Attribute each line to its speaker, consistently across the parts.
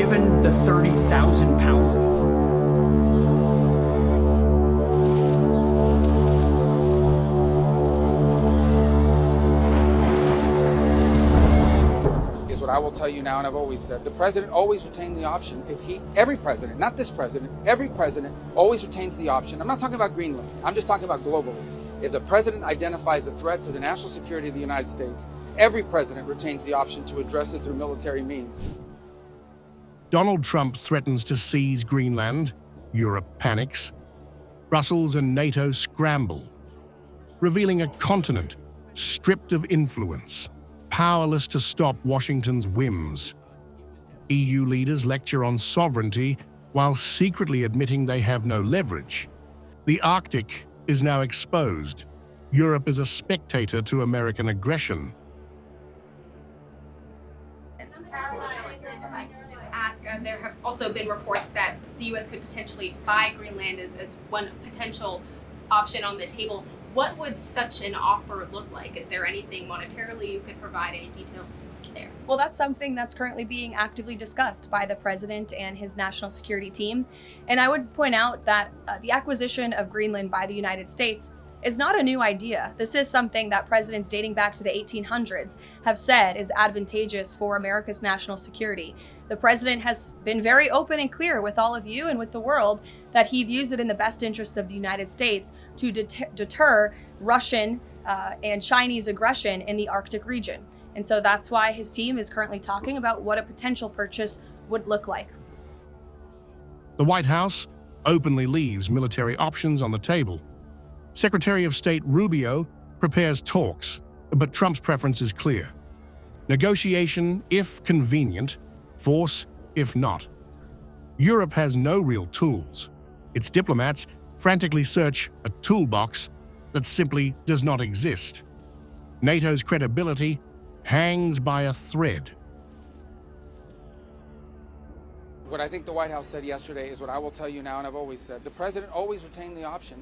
Speaker 1: given the 30,000 pounds.
Speaker 2: What I will tell you now, and I've always said, the president always retained the option. Every president, not this president, every president always retains the option. I'm not talking about Greenland. I'm just talking about globally. If the president identifies a threat to the national security of the United States, every president retains the option to address it through military means.
Speaker 3: Donald Trump threatens to seize Greenland. Europe panics. Brussels and NATO scramble, revealing a continent stripped of influence, powerless to stop Washington's whims. EU leaders lecture on sovereignty while secretly admitting they have no leverage. The Arctic is now exposed. Europe is a spectator to American aggression.
Speaker 4: If I could just ask, there have also been reports that the U.S. could potentially buy Greenland as one potential option on the table. What would such an offer look like? Is there anything monetarily you could provide, any details there?
Speaker 5: Well, that's something that's currently being actively discussed by the president and his national security team. And I would point out that the acquisition of Greenland by the United States is not a new idea. This is something that presidents dating back to the 1800s have said is advantageous for America's national security. The president has been very open and clear with all of you and with the world that he views it in the best interest of the United States to deter Russian and Chinese aggression in the Arctic region. And so that's why his team is currently talking about what a potential purchase would look like.
Speaker 3: The White House openly leaves military options on the table. Secretary of State Rubio prepares talks, but Trump's preference is clear. Negotiation if convenient, force if not. Europe has no real tools. Its diplomats frantically search a toolbox that simply does not exist. NATO's credibility hangs by a thread.
Speaker 2: What I think the White House said yesterday is what I will tell you now, and I've always said. The president always retained the option.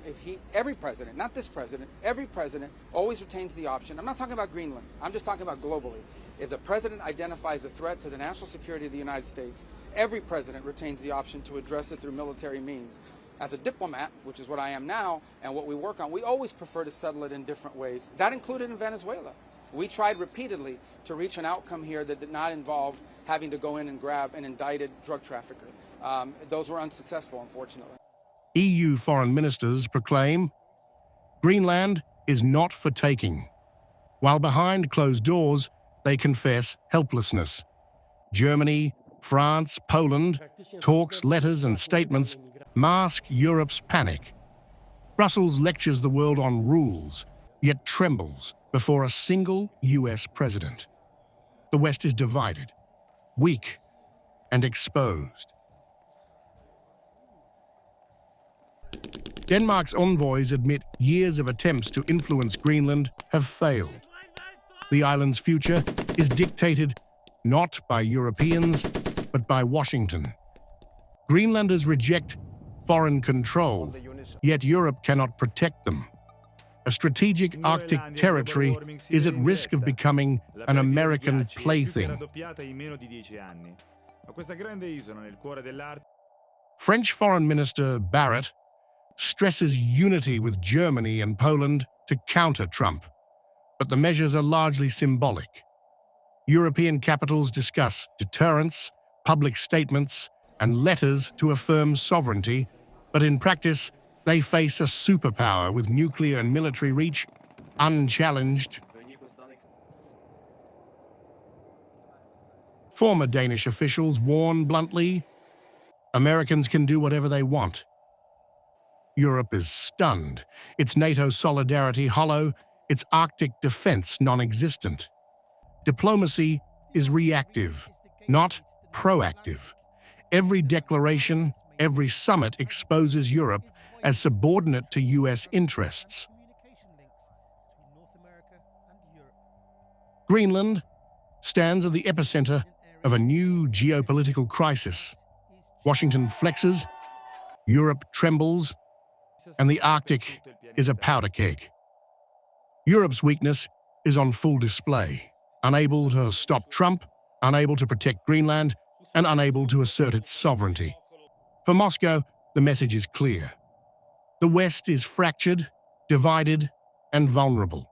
Speaker 2: Every president, not this president, every president always retains the option. I'm not talking about Greenland. I'm just talking about globally. If the president identifies a threat to the national security of the United States, every president retains the option to address it through military means. As a diplomat, which is what I am now, and what we work on, we always prefer to settle it in different ways. That included in Venezuela. We tried repeatedly to reach an outcome here that did not involve having to go in and grab an indicted drug trafficker. Those were unsuccessful, unfortunately.
Speaker 3: EU foreign ministers proclaim Greenland is not for taking, while behind closed doors they confess helplessness. Germany, France, Poland, talks, letters and statements mask Europe's panic. Brussels lectures the world on rules, yet trembles before a single US president. The West is divided, weak, and exposed. Denmark's envoys admit years of attempts to influence Greenland have failed. The island's future is dictated not by Europeans, but by Washington. Greenlanders reject foreign control, yet Europe cannot protect them. A strategic Arctic territory is at risk of becoming an American plaything. French Foreign Minister Barrot stresses unity with Germany and Poland to counter Trump, but the measures are largely symbolic. European capitals discuss deterrence, public statements, and letters to affirm sovereignty, but in practice, they face a superpower with nuclear and military reach unchallenged. Former Danish officials warn bluntly, Americans can do whatever they want. Europe is stunned, its NATO solidarity hollow, its Arctic defense non-existent. Diplomacy is reactive, not proactive. Every declaration, every summit exposes Europe as subordinate to US interests. Greenland stands at the epicenter of a new geopolitical crisis. Washington flexes, Europe trembles, and the Arctic is a powder keg. Europe's weakness is on full display. Unable to stop Trump, unable to protect Greenland, and unable to assert its sovereignty. For Moscow, the message is clear. The West is fractured, divided, and vulnerable.